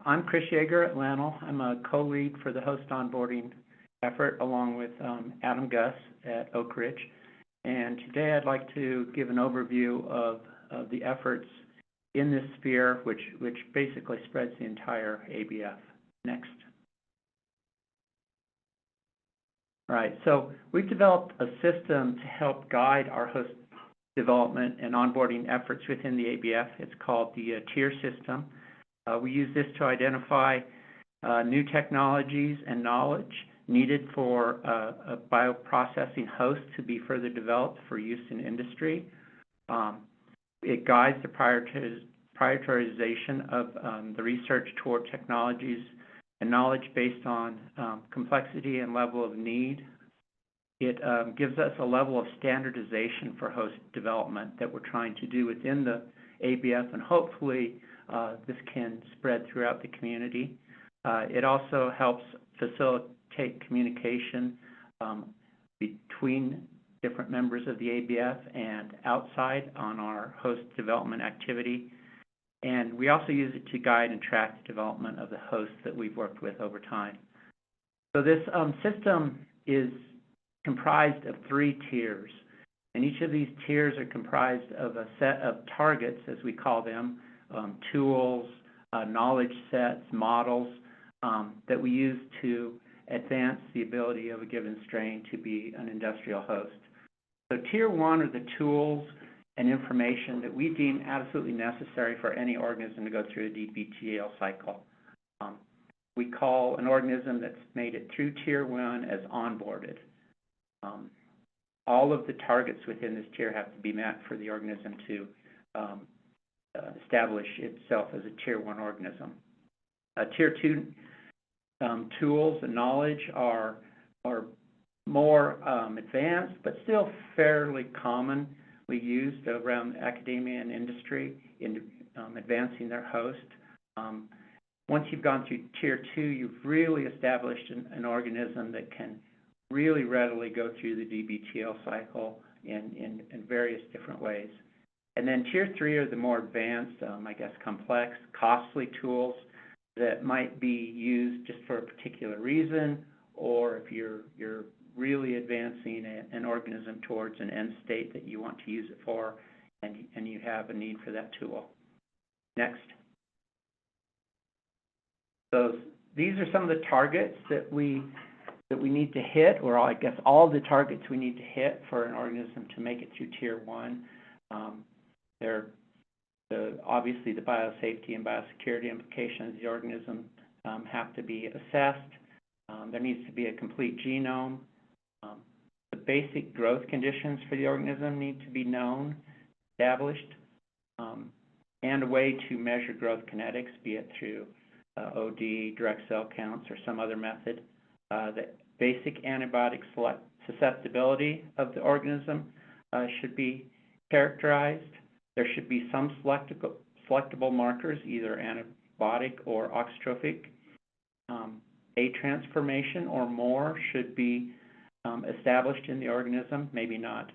I'm Chris Yeager at Lannel. I'm a co-lead for the host onboarding effort along with Adam Gus at Oak Ridge. And today I'd like to give an overview of the efforts in this sphere, which basically spreads the entire ABF. Next. All right, so we've developed a system to help guide our host development and onboarding efforts within the ABF. It's called the tier system. We use this to identify new technologies and knowledge needed for a bioprocessing host to be further developed for use in industry. It guides the prioritization of the research toward technologies and knowledge based on complexity and level of need. It gives us a level of standardization for host development that we're trying to do within the ABF, and hopefully this can spread throughout the community. It also helps facilitate communication between different members of the ABF and outside on our host development activity. And we also use it to guide and track the development of the hosts that we've worked with over time. So this system is comprised of 3 tiers, and each of these tiers are comprised of a set of targets, as we call them, tools, knowledge sets, models that we use to advance the ability of a given strain to be an industrial host. So tier 1 are the tools and information that we deem absolutely necessary for any organism to go through a DBTL cycle. We call an organism that's made it through tier 1 as onboarded. All of the targets within this tier have to be met for the organism to establish itself as a tier 1 organism. Tier 2 tools and knowledge are more advanced, but still fairly commonly used around academia and industry in advancing their host. Once you've gone through tier 2, you've really established an organism that can really readily go through the DBTL cycle in various different ways. And then tier 3 are the more advanced, I guess complex, costly tools that might be used just for a particular reason, or if you're really advancing an organism towards an end state that you want to use it for, and you have a need for that tool. Next. So these are some of the targets that we need to hit, or I guess all the targets we need to hit for an organism to make it through tier 1. Obviously, the biosafety and biosecurity implications of the organism have to be assessed. There needs to be a complete genome. The basic growth conditions for the organism need to be known, established, and a way to measure growth kinetics, be it through OD, direct cell counts, or some other method. The basic antibiotic susceptibility of the organism should be characterized. There should be some selectable markers, either antibiotic or oxytrophic. A transformation or more should be established in the organism, maybe not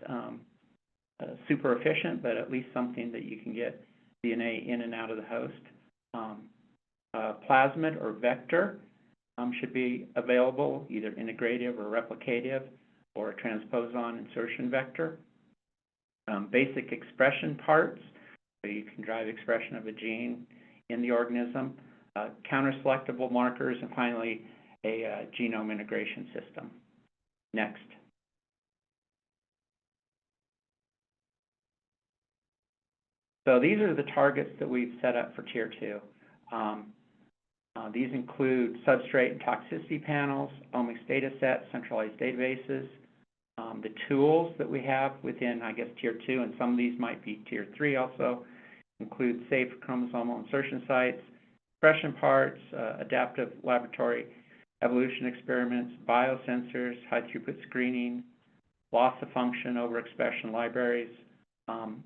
super efficient, but at least something that you can get DNA in and out of the host. Plasmid or vector should be available, either integrative or replicative, or a transposon insertion vector. Basic expression parts, so you can drive expression of a gene in the organism. Counter-selectable markers, and finally, a genome integration system. Next. So these are the targets that we've set up for tier 2. These include substrate and toxicity panels, omics data sets, centralized databases. The tools that we have within, I guess, tier 2, and some of these might be tier 3 also, include safe chromosomal insertion sites, expression parts, adaptive laboratory evolution experiments, biosensors, high-throughput screening, loss of function overexpression libraries,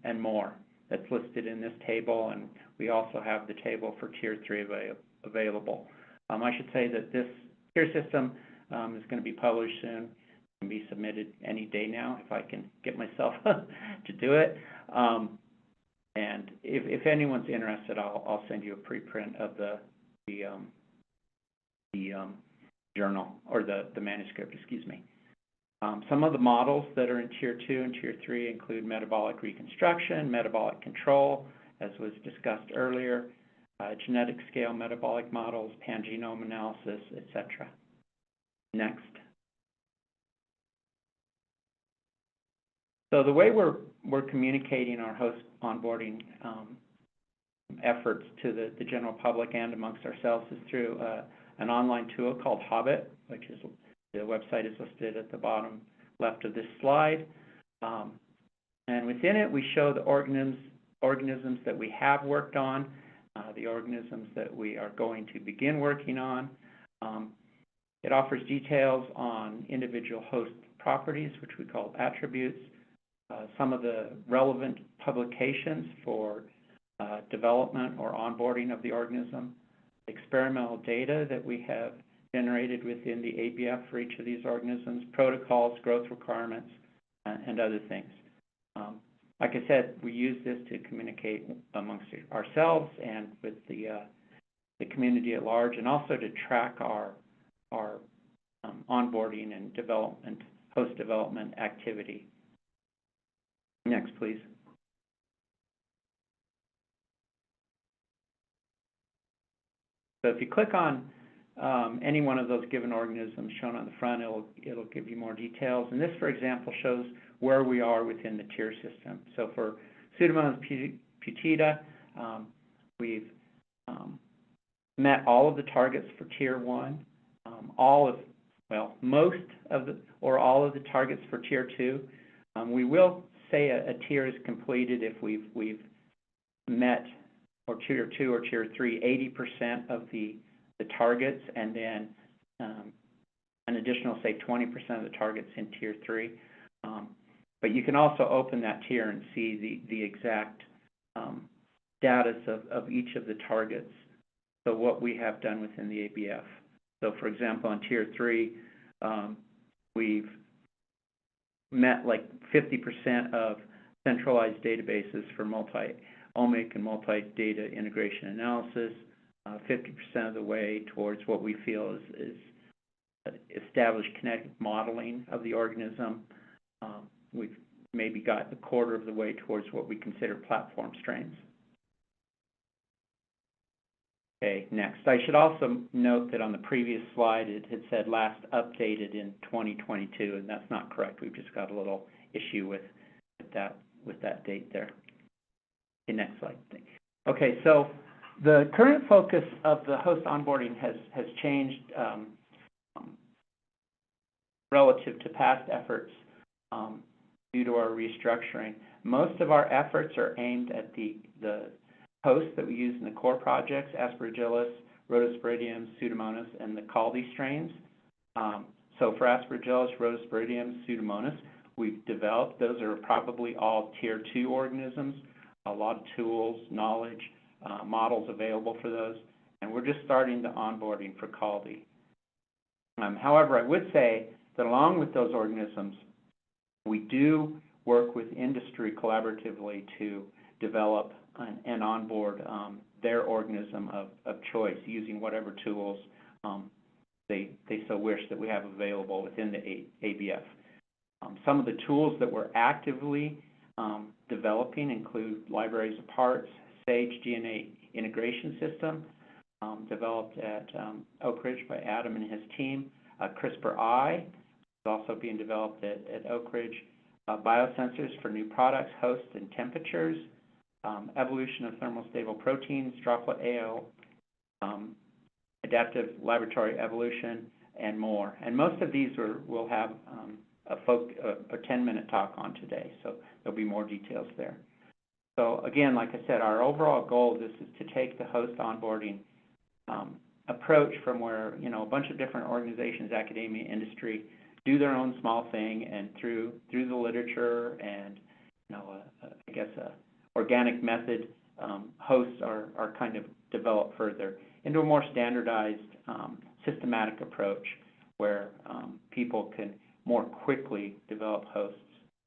and more. That's listed in this table, and we also have the table for tier 3 available. I should say that this tier system is going to be published soon. It can be submitted any day now if I can get myself to do it. And if anyone's interested, I'll send you a preprint of the journal, or the manuscript, excuse me. Some of the models that are in Tier 2 and Tier 3 include metabolic reconstruction, metabolic control, as was discussed earlier, genetic scale metabolic models, pangenome analysis, etc. Next. So the way we're communicating our host onboarding efforts to the general public and amongst ourselves is through an online tool called Hobbit, which is the website is listed at the bottom left of this slide. And within it, we show the organisms that we have worked on, the organisms that we are going to begin working on. It offers details on individual host properties, which we call attributes, some of the relevant publications for development or onboarding of the organism, experimental data that we have generated within the ABF for each of these organisms, protocols, growth requirements, and other things. Like I said, we use this to communicate amongst ourselves and with the community at large, and also to track our onboarding and development, host development activity. Next, please. So if you click on any one of those given organisms shown on the front, it'll give you more details. And this, for example, shows where we are within the tier system. So for Pseudomonas putida, we've met all of the targets for Tier 1, most of the, or all of the targets for Tier 2. We will say a tier is completed if we've met, or Tier 2 or Tier 3, 80% of the targets, and then an additional, say, 20% of the targets in Tier 3. But you can also open that tier and see the exact status of each of the targets, so what we have done within the ABF. So, for example, on Tier 3, we've met like 50% of centralized databases for multi-omic and multi-data integration analysis, 50% of the way towards what we feel is established kinetic modeling of the organism. We've maybe got a quarter of the way towards what we consider platform strains. Okay, next. I should also note that on the previous slide it had said last updated in 2022, and that's not correct. We've just got a little issue with that date there. Okay, next slide. Okay, so the current focus of the host onboarding has changed relative to past efforts due to our restructuring. Most of our efforts are aimed at the hosts that we use in the core projects: Aspergillus, Rhodosporidium, Pseudomonas, and the Caldi strains. So for Aspergillus, Rhodosporidium, Pseudomonas, we've developed, those are probably all Tier 2 organisms, a lot of tools, knowledge, models available for those, and we're just starting the onboarding for Caldi. However, I would say that along with those organisms, we do work with industry collaboratively to develop and onboard their organism of choice using whatever tools they so wish that we have available within the ABF. Some of the tools that we're actively developing include libraries of parts, SAGE DNA integration system, developed at Oak Ridge by Adam and his team, CRISPR-I is also being developed at Oak Ridge, biosensors for new products, hosts, and temperatures, evolution of thermostable proteins, droplet AL, adaptive laboratory evolution, and more. And most of these we'll have a 10-minute talk on today, so there'll be more details there. So again, like I said, our overall goal of this is to take the host onboarding approach from where, a bunch of different organizations, academia, industry, do their own small thing, and through the literature and, I guess a organic method, hosts are kind of developed further into a more standardized, systematic approach where people can more quickly develop hosts